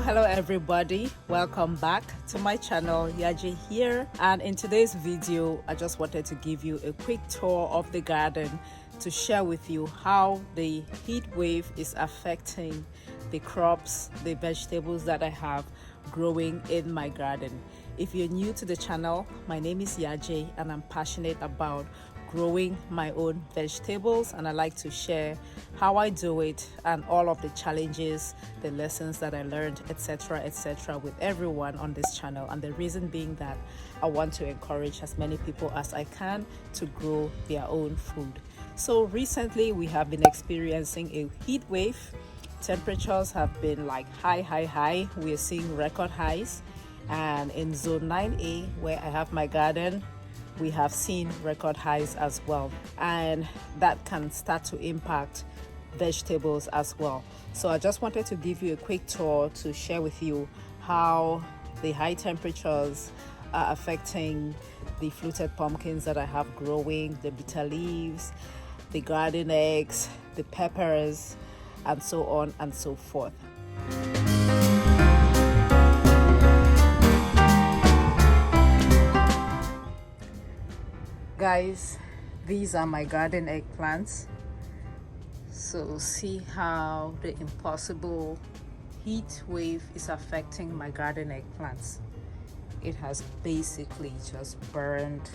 Hello everybody, welcome back to my channel. Yaje here, and in today's video I just wanted to give you a quick tour of the garden to share with you how the heat wave is affecting the crops, the vegetables that I have growing in my garden. If you're new to the channel, my name is Yaje and I'm passionate about growing my own vegetables, and I like to share how I do it and all of the challenges, the lessons that I learned, etc., with everyone on this channel. And the reason being that I want to encourage as many people as I can to grow their own food. So recently we have been experiencing a heat wave. Temperatures have been like high. We are seeing record highs, and in zone 9A where I have my garden, we have seen record highs as well, and that can start to impact vegetables as well. So I just wanted to give you a quick tour to share with you how the high temperatures are affecting the fluted pumpkins that I have growing, the bitter leaves, the garden eggs, the peppers, and so on and so forth. Guys, these are my garden eggplants. So see how the impossible heat wave is affecting my garden eggplants. It has basically just burned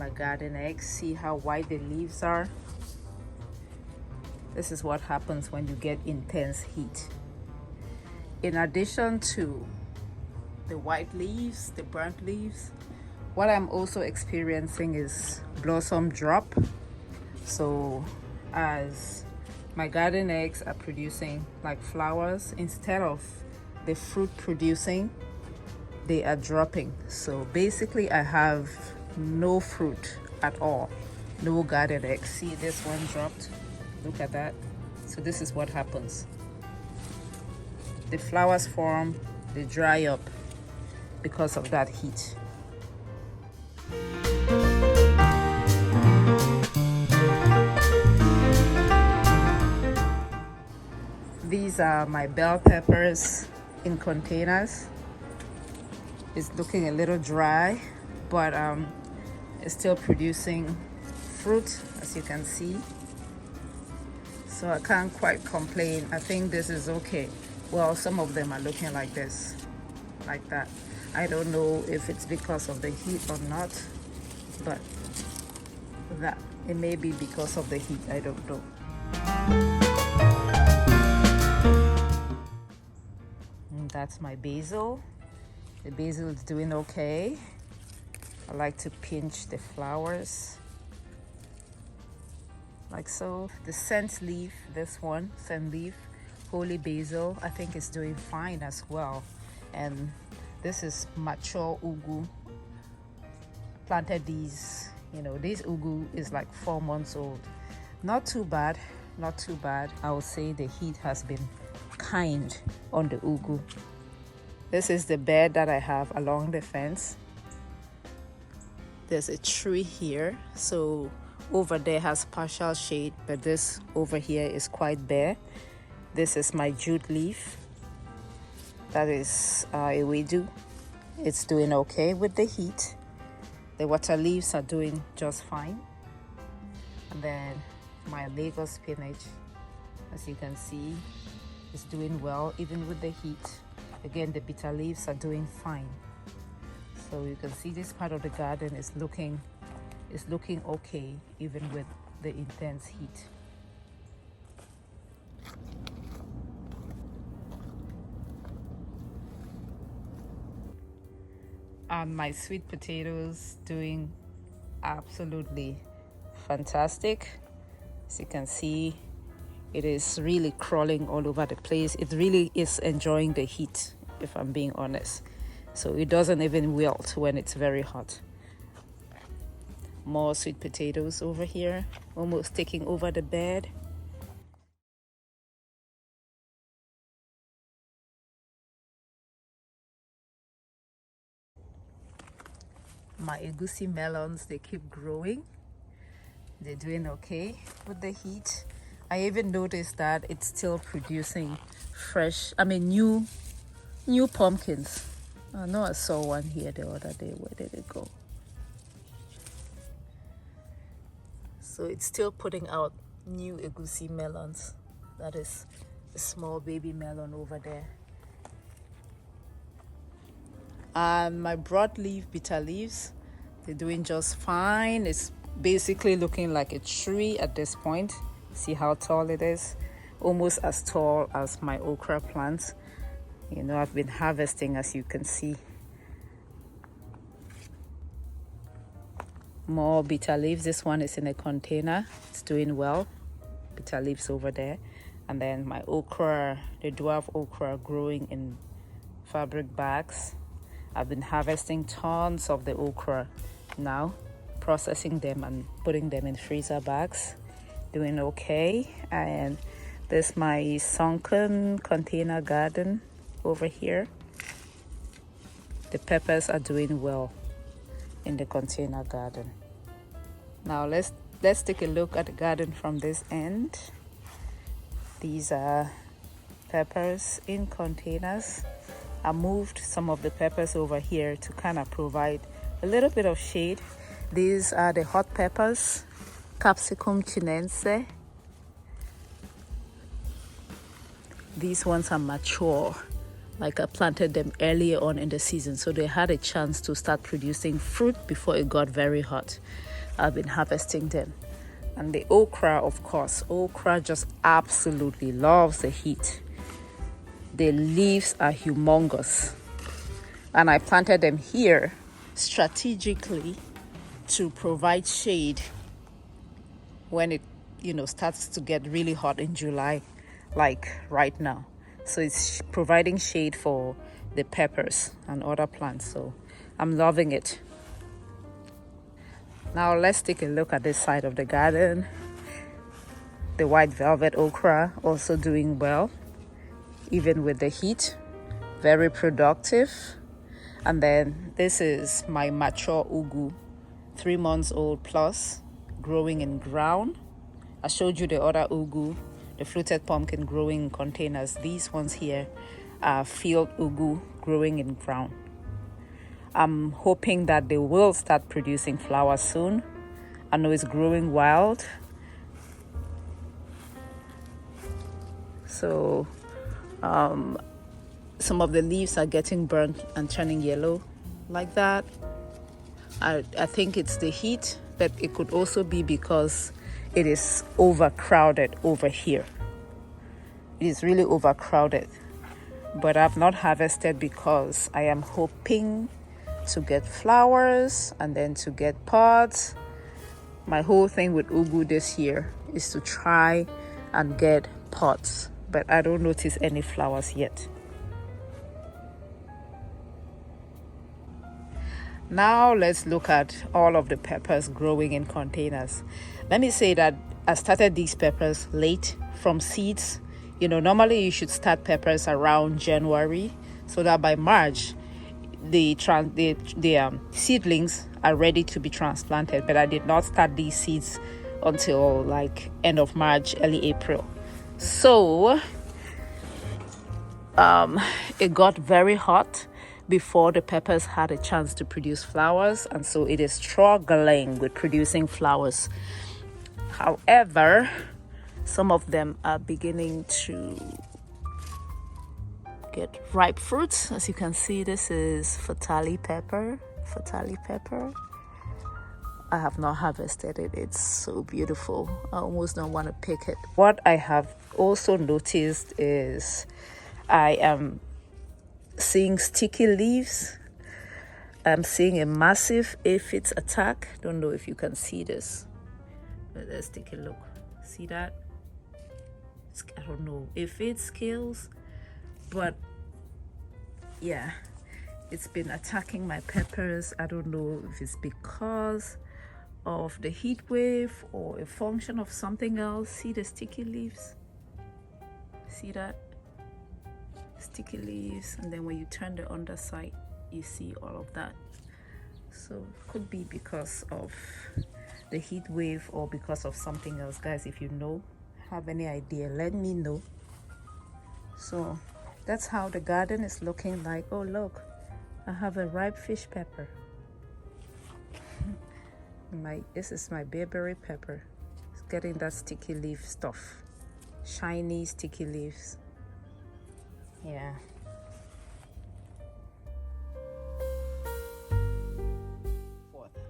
my garden eggs. See how white the leaves are? This is what happens when you get intense heat. In addition to the white leaves, the burnt leaves, what I'm also experiencing is blossom drop. So as my garden eggs are producing like flowers, instead of the fruit producing, they are dropping. So basically I have no fruit at all, no garden eggs. See, this one dropped, look at that. So this is what happens. The flowers form, they dry up because of that heat. These are my bell peppers in containers. It's looking a little dry, but it's still producing fruit, as you can see. So I can't quite complain. I think this is okay. Well, some of them are looking like this, like that. I don't know if it's because of the heat or not, but that it may be because of the heat. I don't know. And that's my basil. The basil is doing okay. I like to pinch the flowers like so. The scent leaf, this one, scent leaf, holy basil, I think is doing fine as well. And this is mature ugu. Planted these, this ugu is like 4 months old. Not too bad. I would say the heat has been kind on the ugu. This is the bed that I have along the fence. There's a tree here, so over there has partial shade, but this over here is quite bare. This is my jute leaf. That is a wedu. It's doing okay with the heat. The water leaves are doing just fine. And then my Lagos spinach, as you can see, is doing well even with the heat. Again, the bitter leaves are doing fine. So you can see this part of the garden is looking okay even with the intense heat. And my sweet potatoes doing absolutely fantastic. As you can see, it is really crawling all over the place. It really is enjoying the heat, if I'm being honest. So it doesn't even wilt when it's very hot. More sweet potatoes over here, almost taking over the bed. My egusi melons, they keep growing. They're doing okay with the heat. I even noticed that it's still producing new new pumpkins. I know I saw one here the other day. Where did it go? So it's still putting out new egusi melons. That is a small baby melon over there. And my broadleaf bitter leaves, they're doing just fine. It's basically looking like a tree at this point. See how tall it is? Almost as tall as my okra plants. You know, I've been harvesting, as you can see. More bitter leaves. This one is in a container. It's doing well. Bitter leaves over there. And then my okra, the dwarf okra, growing in fabric bags. I've been harvesting tons of the okra now, processing them and putting them in freezer bags. Doing okay. And there's my sunken container garden over here. The peppers are doing well in the container garden. Now let's take a look at the garden from this end. These are peppers in containers. I moved some of the peppers over here to kind of provide a little bit of shade. These are the hot peppers, Capsicum chinense. These ones are mature. Like I planted them earlier on in the season, so they had a chance to start producing fruit before it got very hot. I've been harvesting them. And the okra, of course, okra just absolutely loves the heat. The leaves are humongous. And I planted them here strategically to provide shade when it, starts to get really hot in July, like right now. So it's providing shade for the peppers and other plants. So I'm loving it. Now let's take a look at this side of the garden. The white velvet okra also doing well, even with the heat. Very productive. And then this is my mature ugu, 3 months old plus, growing in ground. I showed you the other ugu, the fluted pumpkin growing in containers. These ones here are field ugu growing in ground. I'm hoping that they will start producing flowers soon. I know it's growing wild. So some of the leaves are getting burnt and turning yellow like that. I think it's the heat, but it could also be because it is overcrowded over here. It is really overcrowded. But I've not harvested because I am hoping to get flowers and then to get pods. My whole thing with ugu this year is to try and get pods, but I don't notice any flowers yet. Now let's look at all of the peppers growing in containers. Let me say that I started these peppers late from seeds. Normally you should start peppers around January so that by March the seedlings are ready to be transplanted. But I did not start these seeds until like end of March, early April. So it got very hot before the peppers had a chance to produce flowers, and so it is struggling with producing flowers. However, some of them are beginning to get ripe fruits. As you can see, this is fatali pepper. I have not harvested it. It's so beautiful. I almost don't want to pick it. What I have also noticed is I am seeing sticky leaves. I'm seeing a massive aphids attack. Don't know if you can see this. Let's take a look. See that? I don't know if it's scales, but yeah, it's been attacking my peppers. I don't know if it's because of the heat wave or a function of something else. See the sticky leaves? See that? Sticky leaves, and then when you turn the underside you see all of that. So could be because of the heat wave or because of something else. Guys, if you know, have any idea, let me know. So That's how the garden is looking like. Oh look, I have a ripe fish pepper. This is my bayberry pepper. It's getting that sticky leaf stuff, shiny sticky leaves. Yeah.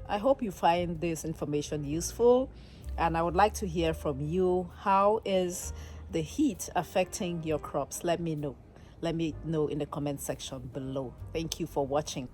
I hope you find this information useful, and I would like to hear from you. How is the heat affecting your crops? Let me know. Let me know in the comment section below. Thank you for watching.